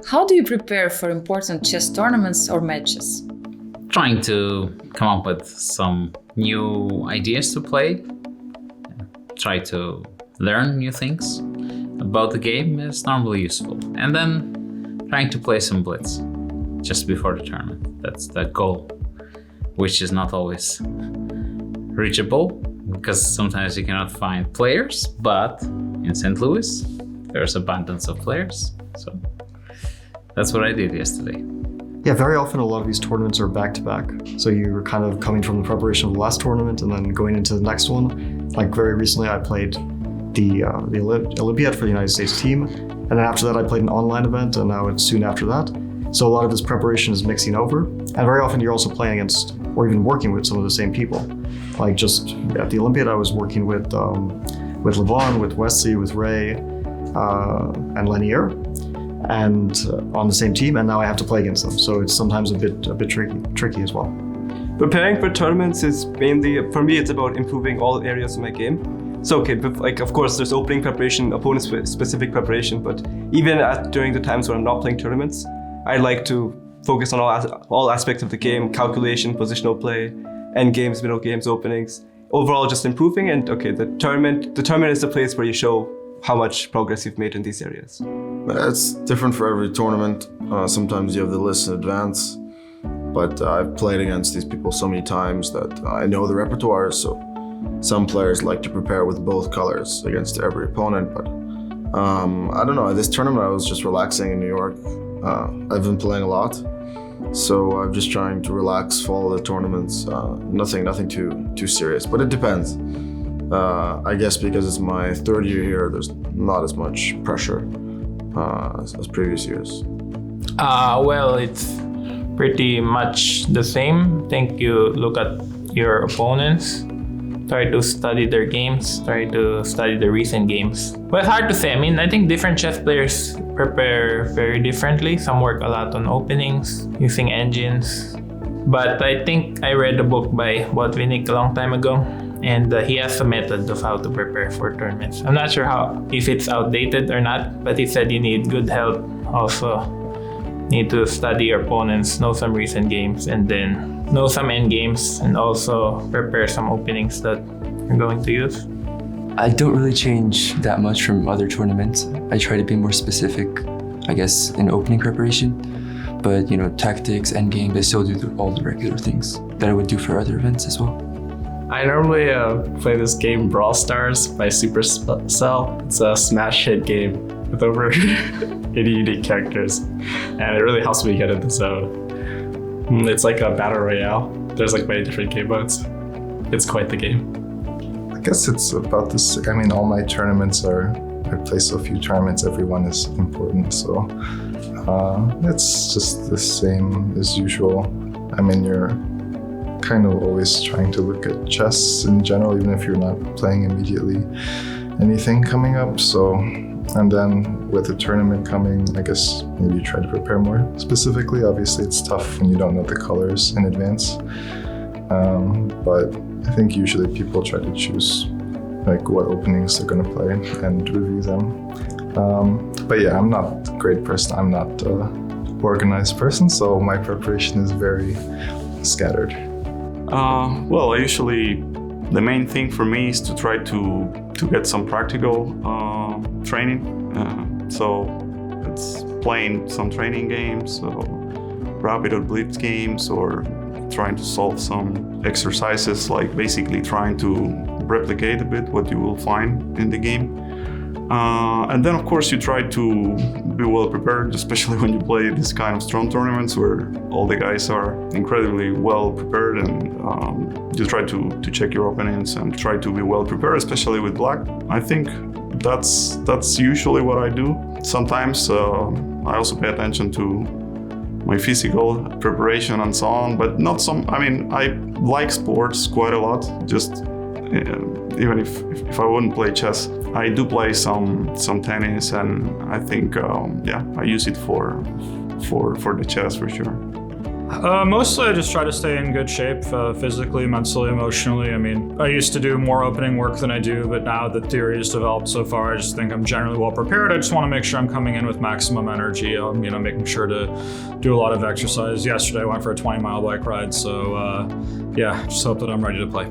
How do you prepare for important chess tournaments or matches? Trying to come up with some new ideas to play, try to learn new things about the game is normally useful. And then trying to play some blitz just before the tournament. That's the goal, which is not always reachable because sometimes you cannot find players, but in St. Louis, there's abundance of players. So that's what I did yesterday. Yeah, very often a lot of these tournaments are back-to-back. So you're kind of coming from the preparation of the last tournament and then going into the next one. Like very recently, I played the Olympiad for the United States team. And then after that, I played an online event, and now it's soon after that. So a lot of this preparation is mixing over. And very often you're also playing against, or even working with some of the same people. Like just at the Olympiad, I was working with Levon, with Wesley, with Ray, and Lanier, and on the same team, and now I have to play against them. So it's sometimes a bit tricky as well. Preparing for tournaments is mainly, for me, it's about improving all areas of my game. So okay, like of course there's opening preparation, opponent specific preparation, but even during the times when I'm not playing tournaments, I like to focus on all aspects of the game: calculation, positional play, end games, middle games, openings. Overall, just improving. And okay, the tournament is the place where you show how much progress you've made in these areas. It's different for every tournament. Sometimes you have the list in advance, but I've played against these people so many times that I know the repertoire. So some players like to prepare with both colors against every opponent, but I don't know. This tournament I was just relaxing in New York. I've been playing a lot, so I'm just trying to relax, follow the tournaments. Nothing too serious, but it depends. I guess because it's my third year here, there's not as much pressure as previous years. Well, it's pretty much the same. I think you look at your opponents, try to study their games, try to study the recent games. Well, it's hard to say. I mean, I think different chess players prepare very differently. Some work a lot on openings, using engines. But I think I read a book by Botvinnik a long time ago, and he has a method of how to prepare for tournaments. I'm not sure if it's outdated or not, but he said you need good health, also need to study your opponents, know some recent games, and then know some end games, and also prepare some openings that you're going to use. I don't really change that much from other tournaments. I try to be more specific, I guess, in opening preparation. But, tactics, end games, I still do all the regular things that I would do for other events as well. I normally play this game Brawl Stars by Supercell. It's a smash hit game with over 80 unique characters, and it really helps me get in the zone. It's like a battle royale. There's like many different game modes. It's quite the game. I guess it's about this. I mean, all my tournaments I play so few tournaments, everyone is important. So it's just the same as usual. I mean, you're kind of always trying to look at chess in general, even if you're not playing immediately anything coming up. So, and then with the tournament coming, I guess maybe you try to prepare more specifically. Obviously, it's tough when you don't know the colors in advance. But I think usually people try to choose like what openings they're going to play and review them. But yeah, I'm not a great person. I'm not an organized person, so my preparation is very scattered. Well, the main thing for me is to try to get some practical training. So it's playing some training games, so rapid or blitz games, or trying to solve some exercises, like basically trying to replicate a bit what you will find in the game. And then of course you try to be well prepared, especially when you play this kind of strong tournaments where all the guys are incredibly well prepared, and you try to check your opponents and try to be well prepared, especially with black. I think that's usually what I do. Sometimes I also pay attention to my physical preparation and so on, but I like sports quite a lot. Just even if I wouldn't play chess, I do play some tennis, and I think I use it for the chess for sure. Mostly I just try to stay in good shape, physically, mentally, emotionally. I mean, I used to do more opening work than I do, but now that theory has developed so far, I just think I'm generally well prepared. I just want to make sure I'm coming in with maximum energy, making sure to do a lot of exercise. Yesterday I went for a 20-mile bike ride, so yeah, just hope that I'm ready to play.